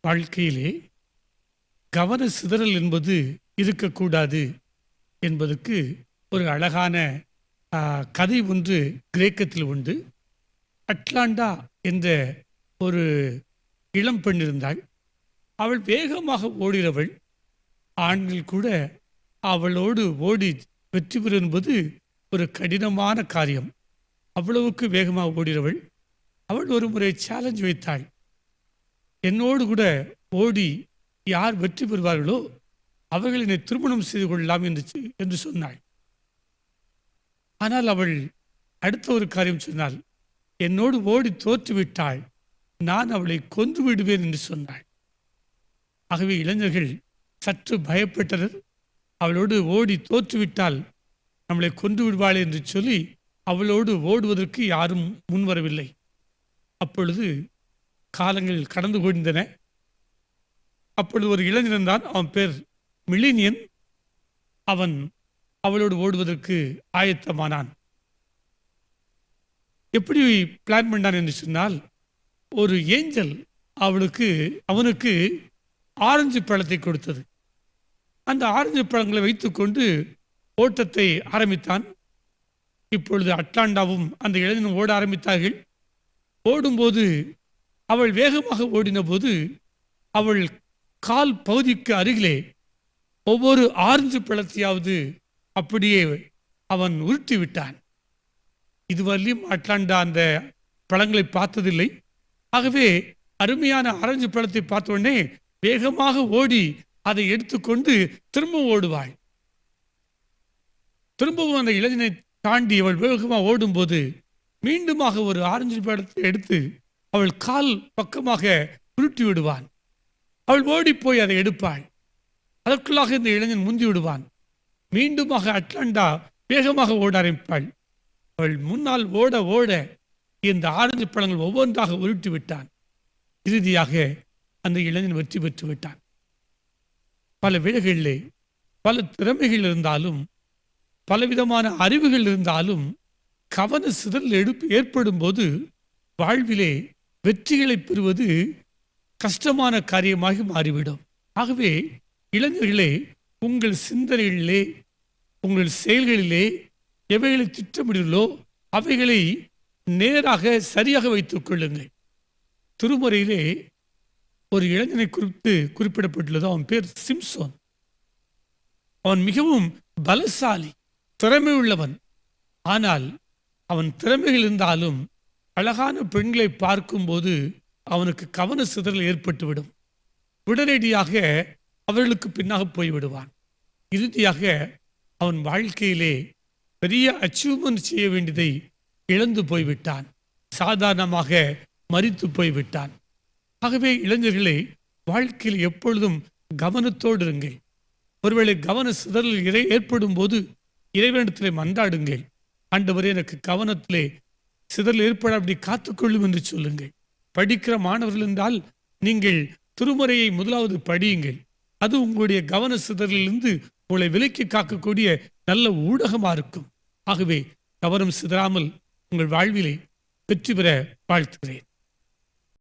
வாழ்க்கையிலே கவன சிதறல் என்பது இருக்கக்கூடாது என்பதற்கு ஒரு அழகான கதை ஒன்று கிரேக்கத்தில் உண்டு. அட்லாண்டா என்ற ஒரு இளம் பெண் இருந்தாள். அவள் வேகமாக ஓடுகிறவள். ஆண்கள் கூட அவளோடு ஓடி வெற்றி பெறும் என்பது ஒரு கடினமான காரியம். அவ்வளவுக்கு வேகமாக ஓடுகிறவள். அவள் ஒரு முறை சேலஞ்ச் வைத்தாள். என்னோடு கூட ஓடி யார் வெற்றி பெறுவார்களோ அவர்கள் என்னை திருமணம் செய்து கொள்ளலாம் என்று சொன்னாள். ஆனால் அவள் அடுத்த ஒரு காரியம் சொன்னாள். என்னோடு ஓடி தோற்றுவிட்டாள், நான் அவளை கொன்று விடுவேன் என்று சொன்னாள். ஆகவே இளைஞர்கள் சற்று பயப்பட்டனர். அவளோடு ஓடி தோற்றுவிட்டால் நம்மளை கொன்று விடுவாள் என்று சொல்லி அவளோடு ஓடுவதற்கு யாரும் முன்வரவில்லை. அப்பொழுது காலங்கள் கடந்து கொண்டன. அப்பொழுது ஒரு இளைஞன் தான், அவன் பேர் மில்லினியன். அவன் அவளோடு ஓடுவதற்கு ஆயத்தமானான். எப்படி பிளான் பண்ணான் என்று சொன்னால், ஒரு ஏஞ்சல் அவனுக்கு ஆரஞ்சு பழத்தை கொடுத்தது. அந்த ஆரஞ்சு பழங்களை வைத்துக்கொண்டு ஓட்டத்தை ஆரம்பித்தான். இப்பொழுது அட்லாண்டாவும் அந்த இளைஞனும் ஓட ஆரம்பித்தார்கள். ஓடும்போது அவள் வேகமாக ஓடின போது அவள் கால் பகுதிக்கு அருகிலே ஒவ்வொரு ஆரஞ்சு பழத்தையாவது அப்படியே அவன் உருட்டி விட்டான். இதுவரையும் அட்லாண்டா அந்த பழங்களை பார்த்ததில்லை. ஆகவே அருமையான ஆரஞ்சு பழத்தை பார்த்த உடனே வேகமாக ஓடி அதை எடுத்துக்கொண்டு திரும்பவும் ஓடுவாள். திரும்பவும் அந்த இளைஞனை தாண்டி அவள் வேகமாக ஓடும்போது மீண்டுமாக ஒரு ஆரஞ்சு பழத்தை எடுத்து அவள் கால் பக்கமாக உருட்டி விடுவான். அவள் ஓடி போய் அதை எடுப்பாள். அதற்குள்ளாக இந்த இளைஞன் முந்தி விடுவான். மீண்டுமாக அட்லாண்டா வேகமாக ஓட ஆரம்பிப்பாள். அவள் முன்னால் ஓட ஓட இந்த ஆரஞ்சு பழங்கள் ஒவ்வொன்றாக உருட்டி விட்டான். இறுதியாக அந்த இளைஞன் வெற்றி பெற்று விட்டான். பல வேளைகளிலே பல திறமைகள் இருந்தாலும் பலவிதமான அறிவுகள் இருந்தாலும் கவன சிதறல் ஏற்படும் போது வாழ்விலே வெற்றிகளை பெறுவது கஷ்டமான காரியமாக மாறிவிடும். ஆகவே இளைஞர்களே, உங்கள் சிந்தனைகளிலே உங்கள் செயல்களிலே எவைகளை திட்டமிடுங்களோ அவைகளை நேராக சரியாக வைத்துக் கொள்ளுங்கள். திருமுறையிலே ஒரு இளைஞனை குறித்து குறிப்பிடப்பட்டுள்ளது. அவன் பேர் சிம்சோன். அவன் மிகவும் பலசாலி, திறமை உள்ளவன். ஆனால் அவன் திறமைகள் இருந்தாலும் அழகான பெண்களை பார்க்கும்போது அவனுக்கு கவன சிதறல் ஏற்பட்டுவிடும். உடனடியாக அவர்களுக்கு பின்னாக போய்விடுவான். இறுதியாக அவன் வாழ்க்கையிலே பெரிய அச்சீவ்மெண்ட் செய்ய வேண்டியதை இழந்து போய்விட்டான். சாதாரணமாக மரித்து போய்விட்டான். ஆகவே இளைஞர்களே, வாழ்க்கையில் எப்பொழுதும் கவனத்தோடு இருங்கள். ஒருவேளை கவன சிதறல் ஏற்படும் போது இறைவனிடத்திலே மன்றாடுங்கள். ஆண்டவரே, எனக்கு கவனத்திலே சிதறல் ஏற்பட அப்படி காத்துக்கொள்ளும் என்று சொல்லுங்கள். படிக்கிற மாணவர்கள் என்றால் நீங்கள் திருமுறையை முதலாவது படியுங்கள். அது உங்களுடைய கவன சிதறலிலிருந்து உங்களை விலக்கி காக்கக்கூடிய நல்ல ஊடகமாக இருக்கும். ஆகவே கவனம் சிதறாமல் உங்கள் வாழ்விலே வெற்றி பெற வாழ்த்துகிறேன்.